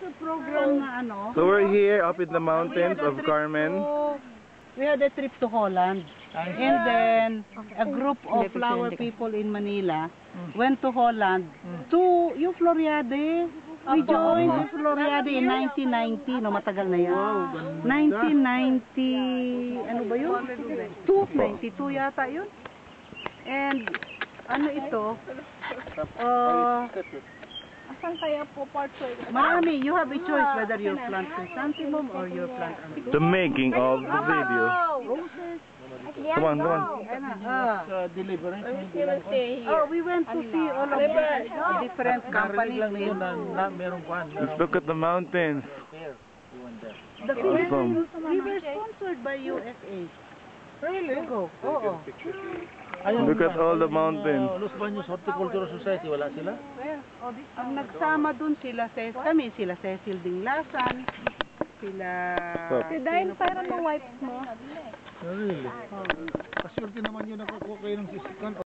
a program na ano. So we're here up in the mountains of Carmen. We had a trip to Holland. And then a group of flower people in Manila went to Holland to yung Floriade. We joined the Floriade in 1990, no, matagal na yan. 1990, ano ba yun? 92 yata yun. And ano ito? Asan kaya po part Marami, you have a choice whether you plant chrysanthemum or you plant The making of the video. Come on, come on. Oh, we went to see all of the different companies. Let's look at the mountains. The Philippines, we were sponsored by USA. Really? Go. Oo. Look at all the mountains. Los Baños Horticultural Society, wala sila? Ang nagsama dun sila, kami, sila Cecil Dinglasan, sila... Si Dain, parang ng wipes mo. Really? Kasi naman yun nakakuha kayo ng sisikan.